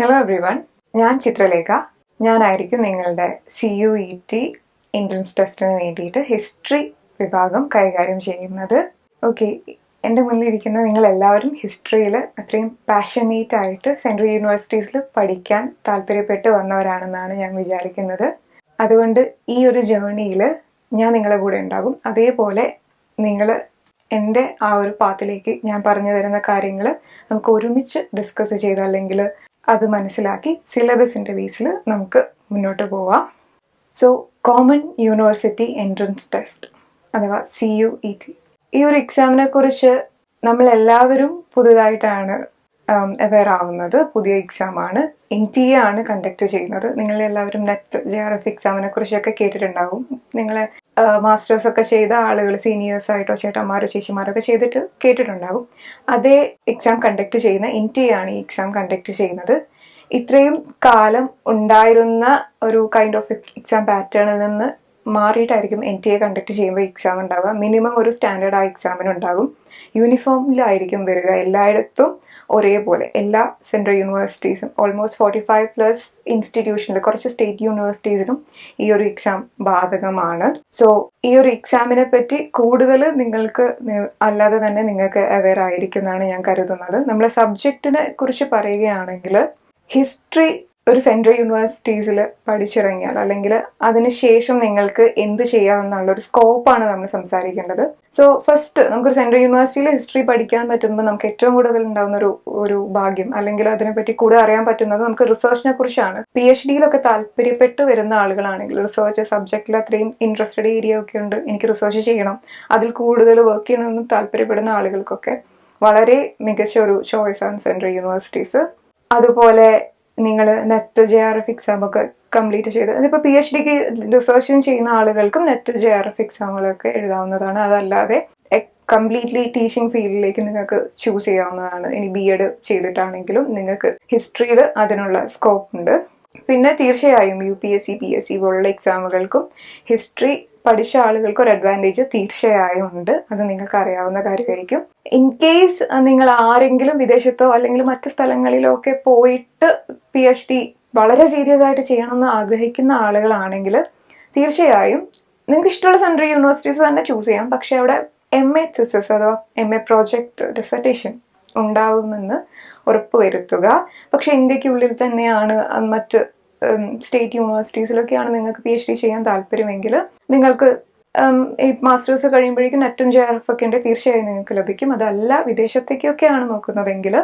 Hello everyone, ഞാൻ ചിത്രലേഖ. ഞാനായിരിക്കും നിങ്ങളുടെ CUET എൻട്രൻസ് ടെസ്റ്റിന് വേണ്ടിയിട്ട് ഹിസ്റ്ററി വിഭാഗം കൈകാര്യം ചെയ്യുന്നത്. ഓക്കെ, എൻ്റെ മുന്നിലിരിക്കുന്ന നിങ്ങളെല്ലാവരും ഹിസ്റ്ററിയിൽ അത്രയും പാഷനേറ്റ് ആയിട്ട് സെൻട്രൽ യൂണിവേഴ്സിറ്റീസിൽ പഠിക്കാൻ താല്പര്യപ്പെട്ട് വന്നവരാണെന്നാണ് ഞാൻ വിചാരിക്കുന്നത്. അതുകൊണ്ട് ഈ ഒരു ജേർണിയിൽ ഞാൻ നിങ്ങളുടെ കൂടെ ഉണ്ടാകും. അതേപോലെ നിങ്ങൾ എൻ്റെ ആ ഒരു പാത്തിലേക്ക് ഞാൻ പറഞ്ഞു തരുന്ന കാര്യങ്ങൾ നമുക്ക് ഒരുമിച്ച് ഡിസ്കസ് ചെയ്ത് അല്ലെങ്കിൽ അത് മനസ്സിലാക്കി സിലബസിൻ്റെ ബേസിൽ നമുക്ക് മുന്നോട്ട് പോവാം. So common university entrance test അഥവാ CUET, ഈ ഒരു എക്സാമിനെ കുറിച്ച് നമ്മളെല്ലാവരും പുതുതായിട്ടാണ് അവെയർ ആവുന്നത്. പുതിയ എക്സാമാണ്. NTA ആണ് കണ്ടക്ട് ചെയ്യുന്നത്. നിങ്ങളെല്ലാവരും നെറ്റ് JRF എക്സാമിനെ കുറിച്ചൊക്കെ കേട്ടിട്ടുണ്ടാവും. നിങ്ങളെ മാസ്റ്റേഴ്സ് ഒക്കെ ചെയ്ത ആളുകൾ, സീനിയേഴ്സ് ആയിട്ടോ ചേട്ടന്മാരോ ചേച്ചിമാരോ ഒക്കെ ചെയ്തിട്ട് കേട്ടിട്ടുണ്ടാകും. അതേ എക്സാം കണ്ടക്ട് ചെയ്യുന്ന NTA ആണ് ഈ എക്സാം കണ്ടക്ട് ചെയ്യുന്നത്. ഇത്രയും കാലം ഉണ്ടായിരുന്ന ഒരു കൈൻഡ് ഓഫ് എക്സാം പാറ്റേണിൽ നിന്ന് മാറിയിട്ടായിരിക്കും NTA കണ്ടക്ട് ചെയ്യുമ്പോൾ എക്സാം ഉണ്ടാവുക. മിനിമം ഒരു സ്റ്റാൻഡേർഡ് ആ എക്സാമിന് ഉണ്ടാകും. യൂണിഫോമിലായിരിക്കും വരിക. എല്ലായിടത്തും ഒരേപോലെ എല്ലാ സെൻട്രൽ യൂണിവേഴ്സിറ്റീസും ഓൾമോസ്റ്റ് 45+ ഇൻസ്റ്റിറ്റ്യൂഷനിൽ കുറച്ച് സ്റ്റേറ്റ് യൂണിവേഴ്സിറ്റീസിലും ഈ ഒരു എക്സാം ബാധകമാണ്. സോ ഈ ഒരു എക്സാമിനെ പറ്റി കൂടുതൽ നിങ്ങൾക്ക് അല്ലാതെ തന്നെ നിങ്ങൾക്ക് അവെയർ ആയിരിക്കുമെന്നാണ് ഞാൻ കരുതുന്നത്. നമ്മളെ സബ്ജക്റ്റിനെ കുറിച്ച് പറയുകയാണെങ്കിൽ ഹിസ്റ്ററി ഒരു സെൻട്രൽ യൂണിവേഴ്സിറ്റീസിൽ പഠിച്ചിറങ്ങിയാൽ അല്ലെങ്കിൽ അതിനുശേഷം നിങ്ങൾക്ക് എന്ത് ചെയ്യാമെന്നുള്ളൊരു സ്കോപ്പാണ് നമ്മൾ സംസാരിക്കേണ്ടത്. സോ ഫസ്റ്റ് നമുക്കൊരു സെൻട്രൽ യൂണിവേഴ്സിറ്റിയിൽ ഹിസ്റ്ററി പഠിക്കാൻ പറ്റുമ്പോൾ നമുക്ക് ഏറ്റവും കൂടുതൽ ഉണ്ടാകുന്ന ഒരു ഭാഗ്യം അല്ലെങ്കിൽ അതിനെപ്പറ്റി കൂടുതൽ അറിയാൻ പറ്റുന്നത് നമുക്ക് റിസർച്ചിനെ കുറിച്ചാണ്. PhDയിലൊക്കെ താല്പര്യപ്പെട്ട് വരുന്ന ആളുകളാണെങ്കിൽ റിസർച്ച് സബ്ജക്റ്റിൽ അത്രയും ഇൻട്രസ്റ്റഡ് ഏരിയ ഒക്കെ ഉണ്ട്, എനിക്ക് റിസർച്ച് ചെയ്യണം, അതിൽ കൂടുതൽ വർക്ക് ചെയ്യണമെന്ന് താല്പര്യപ്പെടുന്ന ആളുകൾക്കൊക്കെ വളരെ മികച്ച ഒരു ചോയ്സാണ് സെൻട്രൽ യൂണിവേഴ്സിറ്റീസ്. അതുപോലെ നിങ്ങൾ നെറ്റ് JRF എക്സാം ഒക്കെ കംപ്ലീറ്റ് ചെയ്ത് അതിപ്പോൾ PhDക്ക് റിസർച്ചും ചെയ്യുന്ന ആളുകൾക്കും നെറ്റ് JRF എക്സാമുകളൊക്കെ എഴുതാവുന്നതാണ്. അതല്ലാതെ കംപ്ലീറ്റ്ലി ടീച്ചിങ് ഫീൽഡിലേക്ക് നിങ്ങൾക്ക് ചൂസ് ചെയ്യാവുന്നതാണ്. ഇനി B.Ed ചെയ്തിട്ടാണെങ്കിലും നിങ്ങൾക്ക് ഹിസ്റ്ററിയിൽ അതിനുള്ള സ്കോപ്പ് ഉണ്ട്. പിന്നെ തീർച്ചയായും UPSC PSC പോലുള്ള എക്സാമുകൾക്കും ഹിസ്റ്ററി പഠിച്ച ആളുകൾക്ക് ഒരു അഡ്വാൻറ്റേജ് തീർച്ചയായും ഉണ്ട്. അത് നിങ്ങൾക്ക് അറിയാവുന്ന കാര്യമായിരിക്കും. ഇൻ കേസ് നിങ്ങൾ ആരെങ്കിലും വിദേശത്തോ അല്ലെങ്കിൽ മറ്റു സ്ഥലങ്ങളിലോ ഒക്കെ പോയിട്ട് PhD വളരെ സീരിയസ് ആയിട്ട് ചെയ്യണമെന്ന് ആഗ്രഹിക്കുന്ന ആളുകളാണെങ്കിൽ തീർച്ചയായും നിങ്ങൾക്ക് ഇഷ്ടമുള്ള സെൻട്രൽ യൂണിവേഴ്സിറ്റീസ് തന്നെ ചൂസ് ചെയ്യാം. പക്ഷെ അവിടെ MA thesis അഥവാ MA പ്രോജക്റ്റ് ഡിസർട്ടേഷൻ ഉണ്ടാവുമെന്ന് ഉറപ്പുവരുത്തുക. പക്ഷെ ഇന്ത്യക്കുള്ളിൽ തന്നെയാണ് മറ്റ് സ്റ്റേറ്റ് യൂണിവേഴ്സിറ്റീസിലൊക്കെയാണ് നിങ്ങൾക്ക് PhD ചെയ്യാൻ താല്പര്യമെങ്കിൽ നിങ്ങൾക്ക് ഈ മാസ്റ്റേഴ്സ് കഴിയുമ്പോഴേക്കും നെറ്റും JRF ഒക്കെ ഉണ്ട്, തീർച്ചയായും നിങ്ങൾക്ക് ലഭിക്കും. അതല്ല വിദേശത്തേക്കൊക്കെയാണ് നോക്കുന്നതെങ്കിൽ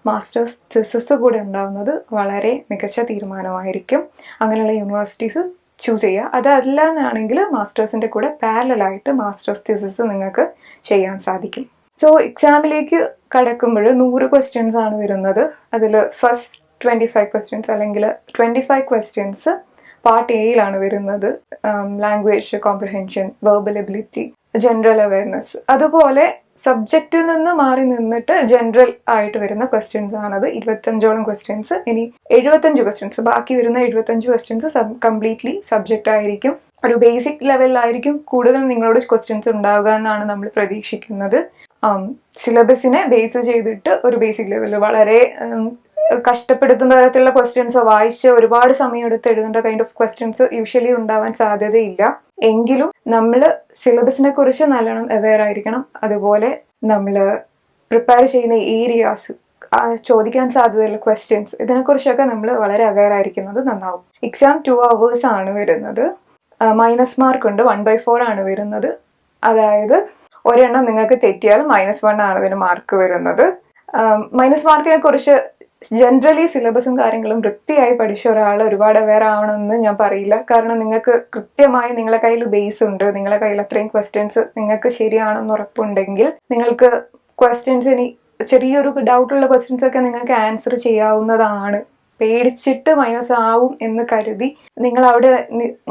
മാസ്റ്റേഴ്സ് തിസിസ് കൂടെ ഉണ്ടാവുന്നത് വളരെ മികച്ച തീരുമാനമായിരിക്കും. അങ്ങനെയുള്ള യൂണിവേഴ്സിറ്റീസ് ചൂസ് ചെയ്യുക. അതല്ല എന്നാണെങ്കിൽ മാസ്റ്റേഴ്സിൻ്റെ കൂടെ പാരലായിട്ട് മാസ്റ്റേഴ്സ് തിസിസ് നിങ്ങൾക്ക് ചെയ്യാൻ സാധിക്കും. സോ എക്സാമിലേക്ക് കടക്കുമ്പോൾ 100 ക്വസ്റ്റ്യൻസ് ആണ് വരുന്നത്. അതിൽ ഫസ്റ്റ് 25 ക്വസ്റ്റ്യൻസ് അല്ലെങ്കിൽ 25 ക്വസ്റ്റ്യൻസ് പാർട്ട് എയിലാണ് വരുന്നത്. Language comprehension, verbal ability, general awareness. അതുപോലെ സബ്ജക്റ്റിൽ നിന്ന് മാറി നിന്നിട്ട് ജനറൽ ആയിട്ട് വരുന്ന ക്വസ്റ്റ്യൻസ് ആണത്. 25ഓളം ക്വസ്റ്റ്യൻസ്. ഇനി 75 ക്വസ്റ്റ്യൻസ്, ബാക്കി വരുന്ന 75 ക്വസ്റ്റ്യൻസ് കംപ്ലീറ്റ്ലി സബ്ജക്റ്റ് ആയിരിക്കും. ഒരു ബേസിക് ലെവലിലായിരിക്കും കൂടുതൽ നിങ്ങളോട് ക്വസ്റ്റ്യൻസ് ഉണ്ടാവുക എന്നാണ് നമ്മൾ പ്രതീക്ഷിക്കുന്നത്. സിലബസിനെ ബേസ് ചെയ്തിട്ട് ഒരു ബേസിക് ലെവലിൽ വളരെ കഷ്ടപ്പെടുത്തുന്ന തരത്തിലുള്ള ക്വസ്റ്റ്യൻസ് വായിച്ച് ഒരുപാട് സമയം എടുത്ത് എഴുതേണ്ട കൈൻഡ് ഓഫ് ക്വസ്റ്റ്യൻസ് യൂഷ്വലി ഉണ്ടാവാൻ സാധ്യതയില്ല. എങ്കിലും നമ്മൾ സിലബസിനെ കുറിച്ച് നല്ലോണം അവെയർ ആയിരിക്കണം. അതുപോലെ നമ്മൾ പ്രിപ്പയർ ചെയ്യുന്ന ഏരിയാസ്, ചോദിക്കാൻ സാധ്യതയുള്ള ക്വസ്റ്റ്യൻസ്, ഇതിനെക്കുറിച്ചൊക്കെ നമ്മൾ വളരെ അവെയർ ആയിരിക്കുന്നത് നന്നാവും. എക്സാം 2 hours ആണ് വരുന്നത്. മൈനസ് മാർക്ക് ഉണ്ട്. 1/4 ആണ് വരുന്നത്. അതായത് ഒരെണ്ണം നിങ്ങൾക്ക് തെറ്റിയാൽ -1 ആണ് ഇതിന് മാർക്ക് വരുന്നത്. മൈനസ് മാർക്കിനെ കുറിച്ച് ജനറലി സിലബസും കാര്യങ്ങളും വൃത്തിയായി പഠിച്ച ഒരാൾ ഒരുപാട് അവെയർ ആവണമെന്ന് ഞാൻ പറയില്ല. കാരണം നിങ്ങൾക്ക് കൃത്യമായി നിങ്ങളെ കയ്യിൽ ബേസ് ഉണ്ട്, നിങ്ങളെ കയ്യിൽ അത്രയും ക്വസ്റ്റ്യൻസ് നിങ്ങൾക്ക് ശരിയാണെന്ന് ഉറപ്പുണ്ടെങ്കിൽ നിങ്ങൾക്ക് ക്വസ്റ്റ്യൻസ്, ഇനി ചെറിയൊരു ഡൗട്ടുള്ള ക്വസ്റ്റ്യൻസ് ഒക്കെ നിങ്ങൾക്ക് ആൻസർ ചെയ്യാവുന്നതാണ്. പേടിച്ചിട്ട് മൈനസ് ആവും എന്ന് കരുതി നിങ്ങൾ അവിടെ,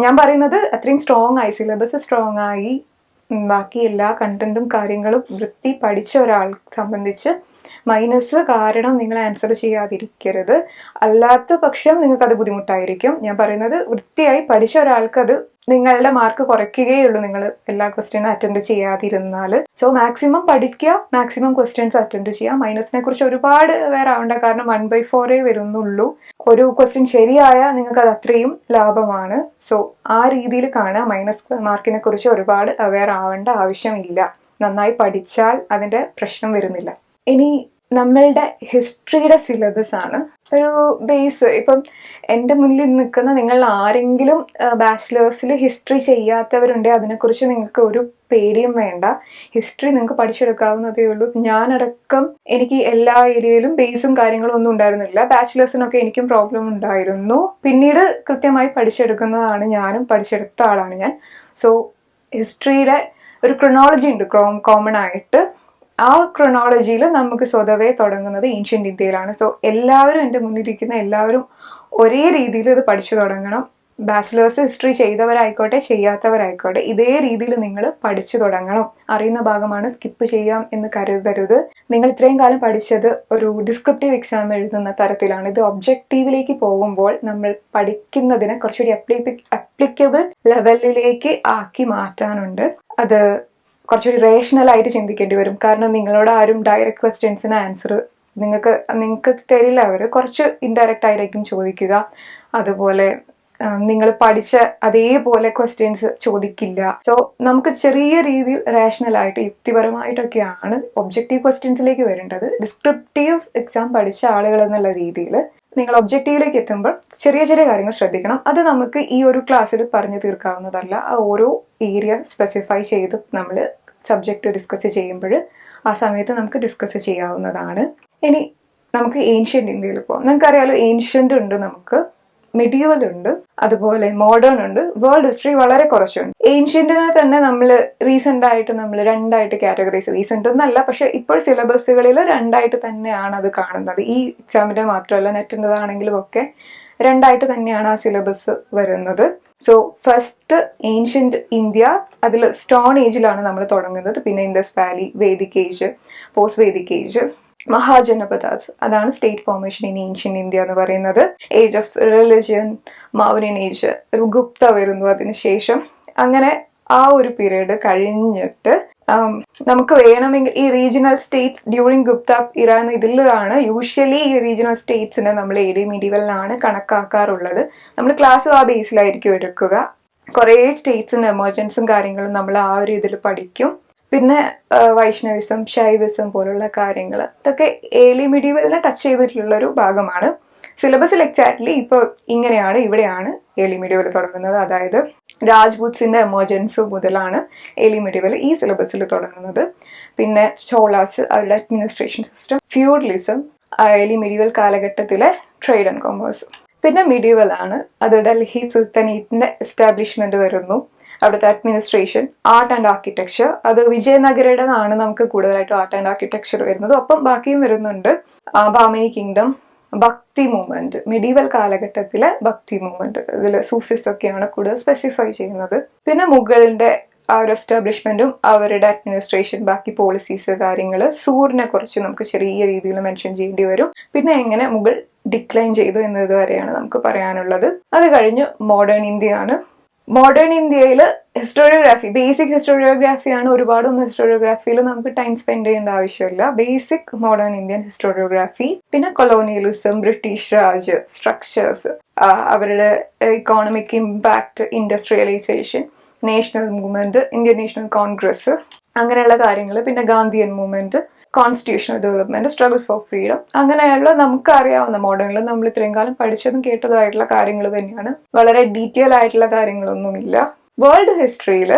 ഞാൻ പറയുന്നത് അത്രയും സ്ട്രോങ് ആയി, സിലബസ് സ്ട്രോങ് ആയി ബാക്കി എല്ലാ കണ്ടന്റും കാര്യങ്ങളും വൃത്തി പഠിച്ച ഒരാളെ സംബന്ധിച്ച് മൈനസ് കാരണം നിങ്ങൾ ആൻസർ ചെയ്യാതിരിക്കരുത്. അല്ലാത്ത പക്ഷം നിങ്ങൾക്കത് ബുദ്ധിമുട്ടായിരിക്കും. ഞാൻ പറയുന്നത് വൃത്തിയായി പഠിച്ച ഒരാൾക്കത് നിങ്ങളുടെ മാർക്ക് കുറയ്ക്കുകയുള്ളൂ നിങ്ങൾ എല്ലാ ക്വസ്റ്റ്യനും അറ്റൻഡ് ചെയ്യാതിരുന്നാൽ. സോ മാക്സിമം പഠിക്കുക, മാക്സിമം ക്വസ്റ്റ്യൻസ് അറ്റൻഡ് ചെയ്യുക. മൈനസിനെ കുറിച്ച് ഒരുപാട് വേറെ ആവണ്ട, കാരണം 1/4 വരുന്നുള്ളൂ. ഒരു ക്വസ്റ്റ്യൻ ശരിയായാൽ നിങ്ങൾക്ക് അത് അത്രയും ലാഭമാണ്. സോ ആ രീതിയിൽ കാണുക. മൈനസ് മാർക്കിനെ കുറിച്ച് ഒരുപാട് അവെയർ ആവേണ്ട ആവശ്യമില്ല. നന്നായി പഠിച്ചാൽ അതിന്റെ പ്രശ്നം വരുന്നില്ല. ഇനി നമ്മളുടെ ഹിസ്റ്ററിയുടെ സിലബസ് ആണ് ഒരു ബേസ്. ഇപ്പം എൻ്റെ മുന്നിൽ നിൽക്കുന്ന നിങ്ങൾ ആരെങ്കിലും ബാച്ചിലേഴ്സിൽ ഹിസ്റ്ററി ചെയ്യാത്തവരുണ്ടെങ്കിൽ അതിനെക്കുറിച്ച് നിങ്ങൾക്ക് ഒരു പേടിയും വേണ്ട. ഹിസ്റ്ററി നിങ്ങൾക്ക് പഠിച്ചെടുക്കാവുന്നതേ ഉള്ളൂ. ഞാനടക്കം എനിക്ക് എല്ലാ ഏരിയയിലും ബേസും കാര്യങ്ങളും ഒന്നും ഉണ്ടായിരുന്നില്ല. ബാച്ചിലേഴ്സിനൊക്കെ എനിക്കും പ്രോബ്ലം ഉണ്ടായിരുന്നു. പിന്നീട് കൃത്യമായി പഠിച്ചെടുക്കുന്നതാണ് ഞാനും, പഠിച്ചെടുത്ത ആളാണ് ഞാൻ. സോ ഹിസ്റ്ററിയുടെ ഒരു ക്രൊണോളജി ഉണ്ട് കോമൺ ആയിട്ട്. ആ ക്രൊണോളജിയിൽ നമുക്ക് സ്വതവേ തുടങ്ങുന്നത് ഏൻഷ്യൻ്റ് ഇന്ത്യയിലാണ്. സോ എല്ലാവരും എൻ്റെ മുന്നിലിരിക്കുന്ന എല്ലാവരും ഒരേ രീതിയിൽ ഇത് പഠിച്ചു തുടങ്ങണം. ബാച്ചിലേഴ്സ് ഹിസ്റ്ററി ചെയ്തവരായിക്കോട്ടെ ചെയ്യാത്തവരായിക്കോട്ടെ ഇതേ രീതിയിൽ നിങ്ങൾ പഠിച്ചു തുടങ്ങണം. അറിയുന്ന ഭാഗമാണ്, സ്കിപ്പ് ചെയ്യാം എന്ന് കരുതരുത്. നിങ്ങൾ ഇത്രയും കാലം പഠിച്ചത് ഒരു ഡിസ്ക്രിപ്റ്റീവ് എക്സാം എഴുതുന്ന തരത്തിലാണ്. ഇത് ഒബ്ജക്റ്റീവിലേക്ക് പോകുമ്പോൾ നമ്മൾ പഠിക്കുന്നതിനെ കുറച്ചുകൂടി അപ്ലിക്കബിൾ ലെവലിലേക്ക് ആക്കി മാറ്റാനുണ്ട്. അത് കുറച്ചുകൂടി റേഷണലായിട്ട് ചിന്തിക്കേണ്ടി വരും. കാരണം നിങ്ങളോട് ആരും ഡയറക്റ്റ് ക്വസ്റ്റ്യൻസിന് ആൻസർ നിങ്ങൾക്ക് തരില്ല. അവർ കുറച്ച് ഇൻഡയറക്റ്റ് ആയിരിക്കും ചോദിക്കുക. അതുപോലെ നിങ്ങൾ പഠിച്ച അതേപോലെ ക്വസ്റ്റ്യൻസ് ചോദിക്കില്ല. സോ നമുക്ക് ചെറിയ രീതിയിൽ റേഷണലായിട്ട് യുക്തിപരമായിട്ടൊക്കെയാണ് ഒബ്ജക്റ്റീവ് ക്വസ്റ്റ്യൻസിലേക്ക് വരേണ്ടത്. ഡിസ്ക്രിപ്റ്റീവ് എക്സാം പഠിച്ച ആളുകൾ എന്നുള്ള രീതിയിൽ നിങ്ങൾ ഒബ്ജക്റ്റീവിലേക്ക് എത്തുമ്പോൾ ചെറിയ ചെറിയ കാര്യങ്ങൾ ശ്രദ്ധിക്കണം. അത് നമുക്ക് ഈ ഒരു ക്ലാസ്സിൽ പറഞ്ഞു തീർക്കാവുന്നതല്ല. ആ ഓരോ ഏരിയ സ്പെസിഫൈ ചെയ്ത് നമ്മൾ സബ്ജക്റ്റ് ഡിസ്കസ് ചെയ്യുമ്പോൾ ആ സമയത്ത് നമുക്ക് ഡിസ്കസ് ചെയ്യാവുന്നതാണ്. ഇനി നമുക്ക് ഏൻഷ്യൻ്റ് ഇന്ത്യയിൽ പോകാം. നിങ്ങൾക്കറിയാലോ, ഏൻഷ്യൻ്റ് ഉണ്ട്, നമുക്ക് മെഡീവൽ ഉണ്ട്, അതുപോലെ മോഡേൺ ഉണ്ട്, വേൾഡ് ഹിസ്റ്ററി വളരെ കുറച്ചുണ്ട്. ഏൻഷ്യന്റിനെ തന്നെ നമ്മൾ റീസെന്റ് ആയിട്ട് നമ്മൾ രണ്ടായിട്ട് കാറ്റഗറൈസ്, റീസെന്റ് ഒന്നല്ല പക്ഷെ ഇപ്പോൾ സിലബസുകളിൽ രണ്ടായിട്ട് തന്നെയാണ് അത് കാണുന്നത്. ഈ എക്സാമിന്റെ മാത്രമല്ല നെറ്റിൻ്റെതാണെങ്കിലും ഒക്കെ രണ്ടായിട്ട് തന്നെയാണ് ആ സിലബസ് വരുന്നത്. സോ ഫസ്റ്റ് ഏൻഷ്യന്റ് ഇന്ത്യ, അതിൽ സ്റ്റോൺ ഏജിലാണ് നമ്മൾ തുടങ്ങുന്നത്. പിന്നെ Indus valley, Vedic age, post Vedic age, Mahajanapadas, അതാണ് state formation in ancient India എന്ന് പറയുന്നത്. Age of religion, Mauryan age, Gupta വരുന്നു അതിനുശേഷം. അങ്ങനെ ആ ഒരു പീരീഡ് കഴിഞ്ഞിട്ട് നമുക്ക് വേണമെങ്കിൽ ഈ റീജിയണൽ സ്റ്റേറ്റ്സ് ഡ്യൂറിങ് ഗുപ്ത ഇറ എന്ന ഇതിലാണ് യൂഷ്വലി ഈ റീജിയണൽ സ്റ്റേറ്റ്സിനെ നമ്മൾ ഏരിയ മീഡിയവലിലാണ് കണക്കാക്കാറുള്ളത്. നമ്മൾ ക്ലാസ്സും ആ ബേസിലായിരിക്കും എടുക്കുക. കുറേ സ്റ്റേറ്റ്സിൻ്റെ എമർജൻസും കാര്യങ്ങളും നമ്മൾ ആ ഒരു ഇതിൽ പഠിക്കും. പിന്നെ വൈഷ്ണവിസം, ശൈവിസം പോലുള്ള കാര്യങ്ങൾ, ഇതൊക്കെ ഏർലി മീഡിയവലിനെ ടച്ച് ചെയ്തിട്ടുള്ളൊരു ഭാഗമാണ്. സിലബസിൽ എക്സാക്ട്ലി ഇപ്പോൾ ഇങ്ങനെയാണ്, ഇവിടെയാണ് ഏർലി മീഡിയവൽ തുടങ്ങുന്നത്. അതായത് രാജ്പൂത്സിന്റെ എമർജൻസ് മുതലാണ് ഏർലി മീഡിയവൽ ഈ സിലബസിൽ തുടങ്ങുന്നത്. പിന്നെ ചോളാസ്, അവരുടെ administration system, feudalism, early medieval കാലഘട്ടത്തിലെ ട്രേഡ് ആൻഡ് കൊമേഴ്സ്. പിന്നെ മീഡിയവൽ ആണ്, അത് ഡൽഹി സുൽത്താനേറ്റിന്റെ എസ്റ്റാബ്ലിഷ്മെന്റ് വരുന്നു, അവിടുത്തെ അഡ്മിനിസ്ട്രേഷൻ, ആർട്ട് ആൻഡ് ആർക്കിടെക്ചർ. അത് വിജയനഗരയുടേതാണ് നമുക്ക് കൂടുതലായിട്ട് ആർട്ട് ആൻഡ് ആർക്കിടെക്ചർ വരുന്നത്. ഒപ്പം ബാക്കിയും വരുന്നുണ്ട്. ബാമിനി കിങ്ഡം, ഭക്തി മൂവ്മെന്റ്, മെഡീവൽ കാലഘട്ടത്തിലെ ഭക്തി മൂവ്മെന്റ്, ഇതിൽ സൂഫിസ്റ്റ് ഒക്കെയാണ് കൂടുതൽ സ്പെസിഫൈ ചെയ്യുന്നത്. പിന്നെ മുഗളിന്റെ ആ ഒരു എസ്റ്റാബ്ലിഷ്മെന്റും അവരുടെ അഡ്മിനിസ്ട്രേഷൻ, ബാക്കി പോളിസീസ്, കാര്യങ്ങൾ. സൂറിനെ കുറിച്ച് നമുക്ക് ചെറിയ രീതിയിൽ മെൻഷൻ ചെയ്യേണ്ടി വരും. പിന്നെ എങ്ങനെ മുഗൾ ഡിക്ലൈൻ ചെയ്തു എന്നത് വരെയാണ് നമുക്ക് പറയാനുള്ളത്. അത് കഴിഞ്ഞ് മോഡേൺ ഇന്ത്യയാണ്. മോഡേൺ ഇന്ത്യയിൽ ഹിസ്റ്റോറിയോഗ്രാഫി, ബേസിക് ഹിസ്റ്റോറിയോഗ്രാഫിയാണ്. ഒരുപാടൊന്നും ഹിസ്റ്റോറിയോഗ്രാഫിയിൽ നമുക്ക് ടൈം സ്പെൻഡ് ചെയ്യേണ്ട ആവശ്യമില്ല. Basic modern Indian historiography. പിന്നെ കൊളോണിയലിസം, ബ്രിട്ടീഷ് രാജ്, സ്ട്രക്ചേഴ്സ്, അവരുടെ economic impact, industrialisation, national movement, Indian National Congress, അങ്ങനെയുള്ള കാര്യങ്ങൾ. പിന്നെ Gandhian movement, constitutional development, struggle for freedom, അങ്ങനെയുള്ള നമുക്കറിയാവുന്ന മോഡേണിൽ നമ്മൾ ഇത്രയും കാലം പഠിച്ചതും കേട്ടതുമായിട്ടുള്ള കാര്യങ്ങൾ തന്നെയാണ്. വളരെ ഡീറ്റെയിൽ ആയിട്ടുള്ള കാര്യങ്ങളൊന്നുമില്ല. വേൾഡ് ഹിസ്റ്ററിയിൽ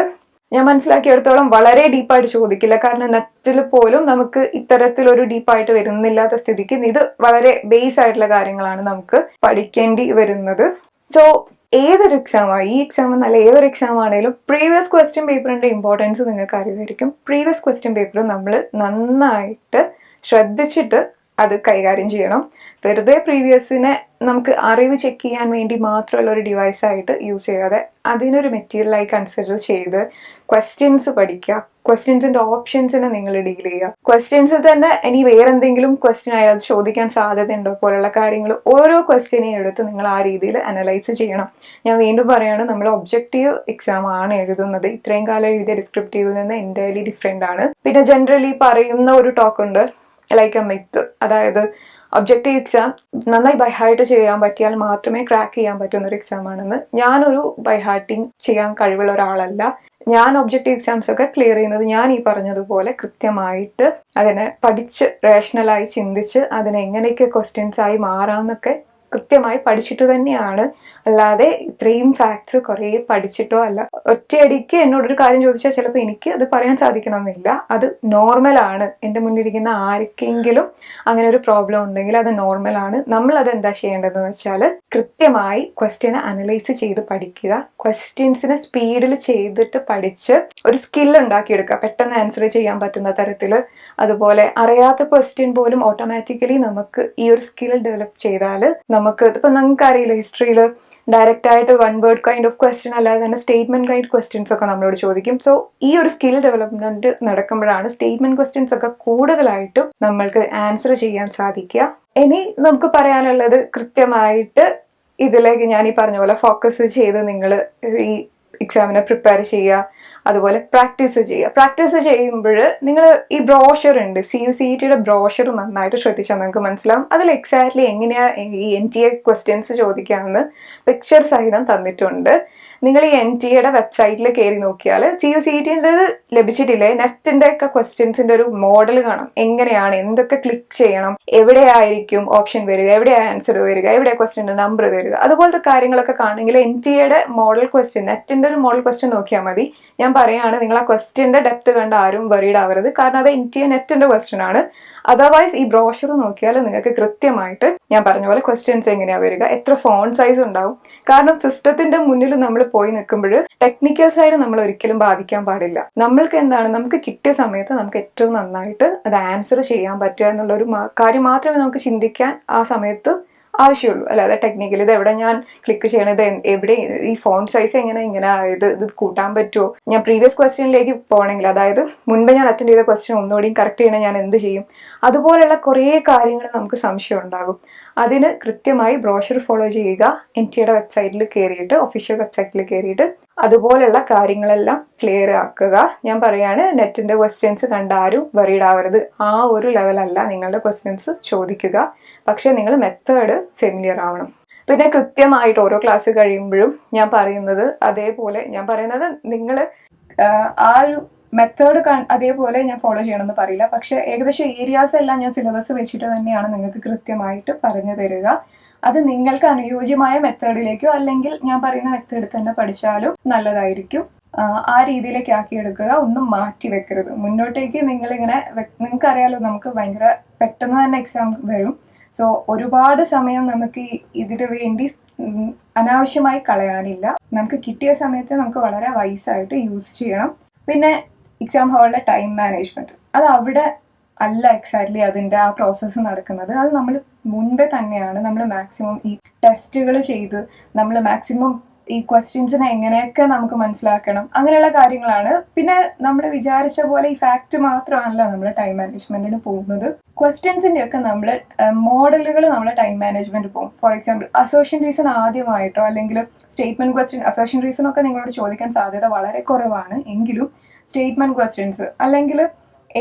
ഞാൻ മനസ്സിലാക്കിയെടുത്തോളം വളരെ ഡീപ്പായിട്ട് ചോദിക്കില്ല. കാരണം നെറ്റിൽ പോലും നമുക്ക് ഇത്തരത്തിലൊരു ഡീപ്പായിട്ട് വരുന്നില്ലാത്ത സ്ഥിതിക്ക് ഇത് വളരെ ബേസ് ആയിട്ടുള്ള കാര്യങ്ങളാണ് നമുക്ക് പഠിക്കേണ്ടി വരുന്നത്. സോ ഏതൊരു എക്സാമാണ്, ഈ എക്സാം എന്നല്ല ഏതൊരു എക്സാം ആണെങ്കിലും പ്രീവിയസ് ക്വസ്റ്റ്യൻ പേപ്പറിന്റെ ഇമ്പോർട്ടൻസ് നിങ്ങൾക്ക് അറിയായിരിക്കും. പ്രീവിയസ് ക്വസ്റ്റ്യൻ പേപ്പർ നമ്മൾ നന്നായിട്ട് ശ്രദ്ധിച്ചിട്ട് അത് കൈകാര്യം ചെയ്യണം. വെറുതെ പ്രീവിയസിനെ നമുക്ക് അറിവ് ചെക്ക് ചെയ്യാൻ വേണ്ടി മാത്രമുള്ള ഒരു ഡിവൈസായിട്ട് യൂസ് ചെയ്യാതെ അതിനൊരു മെറ്റീരിയലായി കൺസിഡർ ചെയ്ത് ക്വസ്റ്റ്യൻസ് പഠിക്കുക. ക്വസ്റ്റ്യൻസിന്റെ ഓപ്ഷൻസിനെ നിങ്ങൾ ഡീൽ ചെയ്യുക. ക്വസ്റ്റ്യൻസിൽ തന്നെ ഇനി വേറെന്തെങ്കിലും ക്വസ്റ്റ്യൻ ആയി അത് ചോദിക്കാൻ സാധ്യതയുണ്ടോ പോലുള്ള കാര്യങ്ങൾ ഓരോ ക്വസ്റ്റ്യനെയും എടുത്ത് നിങ്ങൾ ആ രീതിയിൽ അനലൈസ് ചെയ്യണം. ഞാൻ വീണ്ടും പറയാണ്, നമ്മൾ ഒബ്ജക്റ്റീവ് എക്സാം ആണ് എഴുതുന്നത്. ഇത്രയും കാലം എഴുതിയ ഡിസ്ക്രിപ്റ്റീവിൽ നിന്ന് എൻ്റയർലി ഡിഫറെൻ്റ് ആണ്. പിന്നെ ജനറലി പറയുന്ന ഒരു ടോക്ക് ഉണ്ട്, ലൈക്ക് എ മിത്ത്. അതായത് ഒബ്ജക്റ്റീവ് എക്സാം നന്നായി ബൈഹാർട്ട് ചെയ്യാൻ പറ്റിയാൽ മാത്രമേ ക്രാക്ക് ചെയ്യാൻ പറ്റുന്ന ഒരു എക്സാം ആണെന്ന്. ഞാനൊരു ബൈഹാർട്ടിങ് ചെയ്യാൻ കഴിവുള്ള ഒരാളല്ല. ഞാൻ ഒബ്ജക്റ്റീവ് എക്സാംസ് ഒക്കെ ക്ലിയർ ചെയ്യുന്നത് ഞാൻ ഈ പറഞ്ഞതുപോലെ കൃത്യമായിട്ട് അതിനെ പഠിച്ച് റേഷണലായി ചിന്തിച്ച് അതിനെ എങ്ങനെയൊക്കെ ക്വസ്റ്റ്യൻസ് ആയി മാറാമെന്നൊക്കെ കൃത്യമായി പഠിച്ചിട്ട് തന്നെയാണ്. അല്ലാതെ ഇത്രയും ഫാക്ട്സ് കുറേ പഠിച്ചിട്ടോ അല്ല. ഒറ്റയടിക്ക് എന്നോടൊരു കാര്യം ചോദിച്ചാൽ ചിലപ്പോൾ എനിക്ക് അത് പറയാൻ സാധിക്കണമെന്നില്ല. അത് നോർമലാണ്. എൻ്റെ മുന്നിലിരിക്കുന്ന ആർക്കെങ്കിലും അങ്ങനെ ഒരു പ്രോബ്ലം ഉണ്ടെങ്കിൽ അത് നോർമലാണ്. നമ്മൾ അത് എന്താ ചെയ്യേണ്ടതെന്ന് വെച്ചാൽ കൃത്യമായി ക്വസ്റ്റ്യനെ അനലൈസ് ചെയ്ത് പഠിക്കുക. ക്വസ്റ്റ്യൻസിനെ സ്പീഡിൽ ചെയ്തിട്ട് പഠിച്ച് ഒരു സ്കിൽ ഉണ്ടാക്കിയെടുക്കുക, പെട്ടെന്ന് ആൻസർ ചെയ്യാൻ പറ്റുന്ന തരത്തിൽ. അതുപോലെ അറിയാത്ത ക്വസ്റ്റ്യൻ പോലും ഓട്ടോമാറ്റിക്കലി നമുക്ക് ഈ ഒരു സ്കിൽ ഡെവലപ്പ് ചെയ്താൽ നമുക്ക് ഇപ്പൊ നിങ്ങൾക്ക് അറിയില്ല, ഹിസ്റ്ററിയിൽ ഡയറക്റ്റ് ആയിട്ട് one word kind of question അല്ലാതെ തന്നെ സ്റ്റേറ്റ്മെന്റ് കൈൻഡ് ക്വസ്റ്റ്യൻസ് ഒക്കെ നമ്മളോട് ചോദിക്കും. സോ ഈ ഒരു സ്കിൽ ഡെവലപ്മെന്റ് നടക്കുമ്പോഴാണ് സ്റ്റേറ്റ്മെന്റ് ക്വസ്റ്റ്യൻസ് ഒക്കെ കൂടുതലായിട്ടും നമ്മൾക്ക് ആൻസർ ചെയ്യാൻ സാധിക്കുക. ഇനി നമുക്ക് പറയാനുള്ളത്, കൃത്യമായിട്ട് ഇതിലേക്ക് ഞാൻ ഈ പറഞ്ഞ പോലെ ഫോക്കസ് ചെയ്ത് നിങ്ങൾ ഈ എക്സാമിനെ പ്രിപ്പയർ ചെയ്യുക. അതുപോലെ പ്രാക്ടീസ് ചെയ്യുക. പ്രാക്ടീസ് ചെയ്യുമ്പോൾ നിങ്ങൾ ഈ ബ്രോഷർ ഉണ്ട്, CUCET ബ്രോഷർ നന്നായിട്ട് ശ്രദ്ധിച്ചാൽ നിങ്ങൾക്ക് മനസ്സിലാവും. അതിൽ എക്സാക്ട്ലി എങ്ങനെയാ ഈ NTA ക്വസ്റ്റ്യൻസ് ചോദിക്കാമെന്ന് പിക്ചർ സഹിതം തന്നിട്ടുണ്ട്. നിങ്ങൾ ഈ NTA വെബ്സൈറ്റിൽ കയറി നോക്കിയാൽ CUCET ലഭിച്ചിട്ടില്ലേ, നെറ്റിന്റെ ഒക്കെ ക്വസ്റ്റ്യൻസിന്റെ ഒരു മോഡൽ കാണാം. എങ്ങനെയാണ്, എന്തൊക്കെ ക്ലിക്ക് ചെയ്യണം, എവിടെയായിരിക്കും ഓപ്ഷൻ വരിക, എവിടെ ആൻസർ വരിക, എവിടെ ക്വസ്റ്റ്യന്റെ നമ്പർ തരിക, അതുപോലത്തെ കാര്യങ്ങളൊക്കെ കാണുമെങ്കിൽ NTA മോഡൽ ക്വസ്റ്റ്യൻ, നെറ്റിന്റെ ഒരു മോഡൽ ക്വസ്റ്റ്യൻ നോക്കിയാൽ മതി. ഞാൻ പറയാണ്, നിങ്ങൾ ആ ക്വസ്റ്റ്യന്റെ ഡെപ്ത് കണ്ട് ആരും വറീഡ് ആവരുത്. കാരണം അത് NTA നെറ്റിന്റെ ക്വസ്റ്റ്യൻ ആണ്. അതർവൈസ് ഈ ബ്രോഷർ നോക്കിയാൽ നിങ്ങൾക്ക് കൃത്യമായിട്ട് ഞാൻ പറഞ്ഞ പോലെ ക്വസ്റ്റ്യൻസ് എങ്ങനെയാ വരിക, എത്ര ഫോണ്ട് സൈസ് ഉണ്ടാവും. കാരണം സിസ്റ്റത്തിന്റെ മുന്നിൽ നമ്മൾ പോയി നിൽക്കുമ്പോൾ ടെക്നിക്കൽ സൈഡ് നമ്മൾ ഒരിക്കലും ബാധിക്കാൻ പാടില്ല. നമ്മൾക്ക് എന്താണ്, നമുക്ക് കിട്ടിയ സമയത്ത് നമുക്ക് ഏറ്റവും നന്നായിട്ട് അത് ആൻസർ ചെയ്യാൻ പറ്റുക എന്നുള്ള ഒരു കാര്യം മാത്രമേ നമുക്ക് ചിന്തിക്കാൻ ആ സമയത്ത് ആവശ്യമുള്ളൂ. അല്ലാതെ ടെക്നിക്കൽ ഇത് എവിടെ ഞാൻ ക്ലിക്ക് ചെയ്യണത്, എവിടെ ഈ ഫോണ്ട് സൈസ് ഇങ്ങനെ ഇത് കൂട്ടാൻ പറ്റുമോ, ഞാൻ പ്രീവിയസ് ക്വസ്റ്റ്യനിലേക്ക് പോകണമെങ്കിൽ, അതായത് മുൻപ് ഞാൻ അറ്റൻഡ് ചെയ്ത ക്വസ്റ്റ്യൻ ഒന്നുകൂടിയും കറക്റ്റ് ചെയ്യണേ ഞാൻ എന്ത് ചെയ്യും, അതുപോലെയുള്ള കുറേ കാര്യങ്ങൾ നമുക്ക് സംശയം ഉണ്ടാകും. അതിന് കൃത്യമായി ബ്രോഷർ ഫോളോ ചെയ്യുക. NTA വെബ്സൈറ്റിൽ കയറിയിട്ട്, ഒഫീഷ്യൽ വെബ്സൈറ്റിൽ കയറിയിട്ട് അതുപോലെയുള്ള കാര്യങ്ങളെല്ലാം ക്ലിയർ ആക്കുക. ഞാൻ പറയാണ്, നെറ്റിന്റെ ക്വസ്റ്റ്യൻസ് കണ്ടാരും വറീഡ് ആവരുത്. ആ ഒരു ലെവലല്ല നിങ്ങളുടെ ക്വസ്റ്റ്യൻസ് ചോദിക്കുക. പക്ഷെ നിങ്ങൾ മെത്തേഡ് ഫെമിലിയർ ആവണം. പിന്നെ കൃത്യമായിട്ട് ഓരോ ക്ലാസ് കഴിയുമ്പോഴും ഞാൻ പറയുന്നത് അതേപോലെ, ഞാൻ പറയുന്നത് നിങ്ങൾ ആ ഒരു മെത്തേഡ് അതേപോലെ ഞാൻ ഫോളോ ചെയ്യണമെന്ന് പറയില്ല. പക്ഷെ ഏകദേശം ഏരിയാസ് എല്ലാം ഞാൻ സിലബസ് വെച്ചിട്ട് തന്നെയാണ് നിങ്ങൾക്ക് കൃത്യമായിട്ട് പറഞ്ഞു തരിക. അത് നിങ്ങൾക്ക് അനുയോജ്യമായ മെത്തേഡിലേക്കോ അല്ലെങ്കിൽ ഞാൻ പറയുന്ന മെത്തേഡിൽ തന്നെ പഠിച്ചാലും നല്ലതായിരിക്കും. ആ രീതിയിലേക്ക് ആക്കിയെടുക്കുക. ഒന്നും മാറ്റി വെക്കരുത്. മുന്നോട്ടേക്ക് നിങ്ങളിങ്ങനെ, നിങ്ങൾക്കറിയാലോ നമുക്ക് ഭയങ്കര പെട്ടെന്ന് തന്നെ എക്സാം വരും. സോ ഒരുപാട് സമയം നമുക്ക് ഇതിനു വേണ്ടി അനാവശ്യമായി കളയാനില്ല. നമുക്ക് കിട്ടിയ സമയത്ത് നമുക്ക് വളരെ വൈസായിട്ട് യൂസ് ചെയ്യണം. പിന്നെ എക്സാം ഹാളിലെ ടൈം മാനേജ്മെന്റ്, അത് അവിടെ അല്ല എക്സാക്ട്ലി അതിൻ്റെ ആ പ്രോസസ്സ് നടക്കുന്നത്. അത് നമ്മൾ മുൻപേ തന്നെയാണ് നമ്മൾ മാക്സിമം ഈ ടെസ്റ്റുകൾ ചെയ്ത് നമ്മൾ മാക്സിമം ഈ ക്വസ്റ്റ്യൻസിനെ എങ്ങനെയൊക്കെ നമുക്ക് മനസ്സിലാക്കണം, അങ്ങനെയുള്ള കാര്യങ്ങളാണ്. പിന്നെ നമ്മൾ വിചാരിച്ച പോലെ ഈ ഫാക്ട് മാത്രമല്ല നമ്മൾ ടൈം മാനേജ്മെന്റിന് പോകുന്നത്. ക്വസ്റ്റ്യൻസിന്റെ ഒക്കെ നമ്മൾ മോഡലുകൾ നമ്മൾ ടൈം മാനേജ്മെന്റ് പോകും. ഫോർ എക്സാമ്പിൾ അസേർഷൻ റീസൺ ആദ്യമായിട്ടോ അല്ലെങ്കിൽ സ്റ്റേറ്റ്മെന്റ് ക്വസ്റ്റ്യൻ, അസേർഷൻ റീസൺ ഒക്കെ നിങ്ങളോട് ചോദിക്കാൻ സാധ്യത വളരെ കുറവാണ്. എങ്കിലും സ്റ്റേറ്റ്മെന്റ് ക്വസ്റ്റ്യൻസ് അല്ലെങ്കിൽ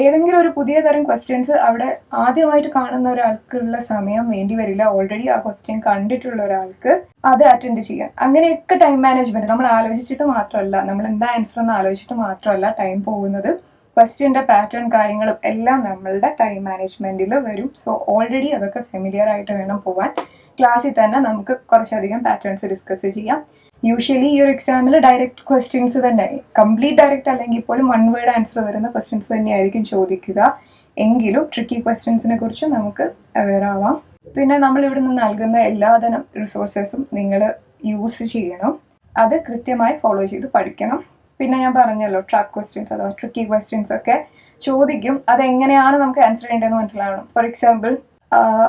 ഏതെങ്കിലും ഒരു പുതിയ തരം ക്വസ്റ്റ്യൻസ് അവിടെ ആദ്യമായിട്ട് കാണുന്ന ഒരാൾക്കുള്ള സമയം വേണ്ടി വരില്ല. ഓൾറെഡി ആ ക്വസ്റ്റ്യൻ കണ്ടിട്ടുള്ള ഒരാൾക്ക് അത് അറ്റൻഡ് ചെയ്യാൻ. അങ്ങനെയൊക്കെ ടൈം മാനേജ്മെന്റ് നമ്മൾ ആലോചിച്ചിട്ട് മാത്രമല്ല, നമ്മൾ എന്താ ആൻസർ എന്ന് ആലോചിച്ചിട്ട് മാത്രമല്ല ടൈം പോകുന്നത്. ക്വസ്റ്റ്യന്റെ പാറ്റേൺ കാര്യങ്ങളും എല്ലാം നമ്മളുടെ ടൈം മാനേജ്മെന്റിൽ വരും. സോ ഓൾറെഡി അതൊക്കെ ഫെമിലിയർ ആയിട്ട് വേണം പോവാൻ. ക്ലാസ്സിൽ തന്നെ നമുക്ക് കുറച്ചധികം പാറ്റേൺസ് ഡിസ്കസ് ചെയ്യാം. യൂഷ്വലി ഈ ഒരു എക്സാമിൽ ഡയറക്റ്റ് ക്വസ്റ്റ്യൻസ് തന്നെ, കംപ്ലീറ്റ് ഡയറക്റ്റ് അല്ലെങ്കിൽ പോലും വൺ വേർഡ് ആൻസർ വരുന്ന ക്വസ്റ്റ്യൻസ് തന്നെയായിരിക്കും ചോദിക്കുക. എങ്കിലും ട്രിക്കി ക്വസ്റ്റ്യൻസിനെ കുറിച്ച് നമുക്ക് അവെയർ ആവാം. പിന്നെ നമ്മൾ ഇവിടെ നിന്ന് നൽകുന്ന എല്ലാതരം റിസോഴ്സസും നിങ്ങൾ യൂസ് ചെയ്യണം. അത് കൃത്യമായി ഫോളോ ചെയ്ത് പഠിക്കണം. പിന്നെ ഞാൻ പറഞ്ഞല്ലോ, ട്രാപ്പ് ക്വസ്റ്റ്യൻസ് അഥവാ ട്രിക്കി ക്വസ്റ്റ്യൻസ് ഒക്കെ ചോദിക്കും. അതെങ്ങനെയാണ് നമുക്ക് ആൻസർ ചെയ്യേണ്ടതെന്ന് മനസ്സിലാവണം. ഫോർ എക്സാമ്പിൾ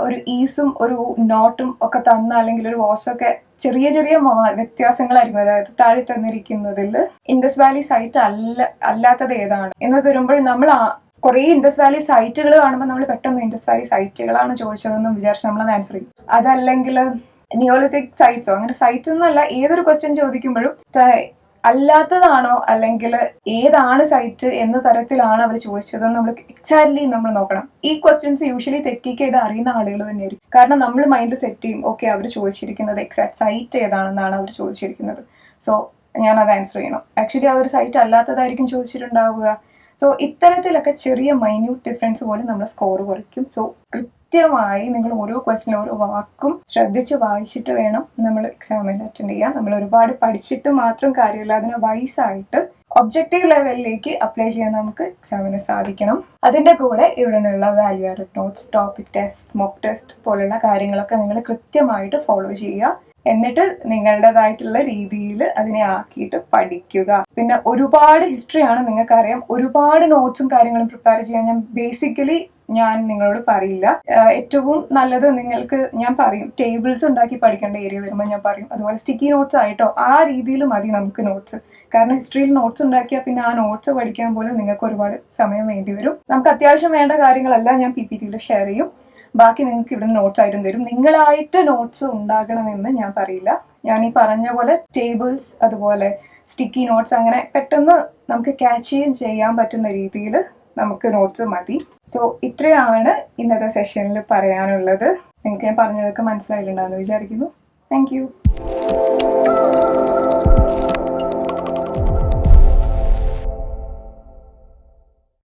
ഒരു ഈസും ഒരു നോട്ടും ഒക്കെ തന്ന അല്ലെങ്കിൽ ഒരു വാസൊക്കെ ചെറിയ ചെറിയ വ്യത്യാസങ്ങളായിരിക്കും. അതായത് താഴെ തന്നിരിക്കുന്നതിൽ ഇൻഡസ് വാലി സൈറ്റ് അല്ലാത്തത് ഏതാണ് എന്ന് തരുമ്പോൾ നമ്മൾ കുറെ ഇൻഡസ് വാലി സൈറ്റുകൾ കാണുമ്പോൾ നമ്മൾ പെട്ടെന്ന് ഇൻഡസ് വാലി സൈറ്റുകളാണ് ചോദിച്ചതെന്നും വിചാരിച്ച് നമ്മളത് ആൻസർ ചെയ്യും. അതല്ലെങ്കിൽ നിയോളിത്തിക് സൈറ്റ്സോ അങ്ങനെ സൈറ്റ് ഒന്നല്ല, ഏതൊരു ക്വസ്റ്റ്യൻ ചോദിക്കുമ്പോഴും അല്ലാത്തതാണോ അല്ലെങ്കിൽ ഏതാണ് സൈറ്റ് എന്ന തരത്തിലാണ് അവർ ചോദിച്ചത് നമ്മൾ എക്സാക്ട്ലി നമ്മൾ നോക്കണം. ഈ ക്വസ്റ്റ്യൻസ് യൂഷ്വലി തെറ്റിക്ക് ഇത് അറിയുന്ന ആളുകൾ തന്നെയായിരിക്കും. കാരണം നമ്മൾ മൈൻഡ് സെറ്റ് ചെയ്യും, ഓക്കെ അവർ ചോദിച്ചിരിക്കുന്നത് എക്സാക്ട് സൈറ്റ് ഏതാണെന്നാണ് അവർ ചോദിച്ചിരിക്കുന്നത്, സോ ഞാൻ അത് ആൻസർ ചെയ്യണം. ആക്ച്വലി ആ ഒരു സൈറ്റ് അല്ലാത്തതായിരിക്കും ചോദിച്ചിട്ടുണ്ടാവുക. സോ ഇത്തരത്തിലൊക്കെ ചെറിയ മൈന്യൂട്ട് ഡിഫറൻസ് പോലും നമ്മൾ സ്കോർ കുറയ്ക്കും. സോ കൃത്യമായി നിങ്ങൾ ഓരോ ക്വസ്റ്റിനും ഓരോ വാക്കും ശ്രദ്ധിച്ച് വായിച്ചിട്ട് വേണം നമ്മൾ എക്സാമിന് അറ്റൻഡ് ചെയ്യാൻ. നമ്മൾ ഒരുപാട് പഠിച്ചിട്ട് മാത്രം കാര്യമില്ല, അതിനെ വൈസായിട്ട് ഒബ്ജക്റ്റീവ് ലെവലിലേക്ക് അപ്ലൈ ചെയ്യാൻ നമുക്ക് എക്സാമിന് സാധിക്കണം. അതിന്റെ കൂടെ ഇവിടെ നിന്നുള്ള value added notes, topic test, mock test പോലുള്ള കാര്യങ്ങളൊക്കെ നിങ്ങൾ കൃത്യമായിട്ട് ഫോളോ ചെയ്യുക. എന്നിട്ട് നിങ്ങളുടേതായിട്ടുള്ള രീതിയിൽ അതിനെ ആക്കിയിട്ട് പഠിക്കുക. പിന്നെ ഒരുപാട് ഹിസ്റ്ററിയാണ്, നിങ്ങൾക്കറിയാം. ഒരുപാട് നോട്ട്സും കാര്യങ്ങളും പ്രിപ്പയർ ചെയ്യാൻ ഞാൻ നിങ്ങളോട് പറയില്ല. ഏറ്റവും നല്ലത് നിങ്ങൾക്ക് ഞാൻ പറയും, ടേബിൾസ് ഉണ്ടാക്കി പഠിക്കേണ്ട ഏരിയ വരുമ്പോൾ ഞാൻ പറയും. അതുപോലെ സ്റ്റിക്കി നോട്ട്സ് ആയിട്ടോ ആ രീതിയിൽ മതി നമുക്ക് നോട്ട്സ്. കാരണം ഹിസ്റ്ററിയിൽ നോട്ട്സ് ഉണ്ടാക്കിയാൽ പിന്നെ ആ നോട്ട്സ് പഠിക്കാൻ പോലും നിങ്ങൾക്ക് ഒരുപാട് സമയം വേണ്ടി വരും. നമുക്ക് അത്യാവശ്യം വേണ്ട കാര്യങ്ങളെല്ലാം ഞാൻ PPT-യിൽ ഷെയർ ചെയ്യും. ബാക്കി നിങ്ങൾക്ക് ഇവിടെ നോട്ട്സ് ആയിട്ടും തരും. നിങ്ങളായിട്ട് നോട്ട്സ് ഉണ്ടാകണമെന്ന് ഞാൻ പറയില്ല. ഞാൻ ഈ പറഞ്ഞ പോലെ ടേബിൾസ്, അതുപോലെ സ്റ്റിക്കി നോട്ട്സ്, അങ്ങനെ പെട്ടെന്ന് നമുക്ക് ക്യാച്ച് ചെയ്യാൻ പറ്റുന്ന രീതിയിൽ നമുക്ക് നോട്ട്സ് മതി. സോ ഇത്രയാണ് ഇന്നത്തെ സെഷനിൽ പറയാനുള്ളത്. നിങ്ങൾക്ക് ഞാൻ പറഞ്ഞതൊക്കെ മനസ്സിലായിട്ടുണ്ടാകുമെന്ന് വിചാരിക്കുന്നു. Thank you.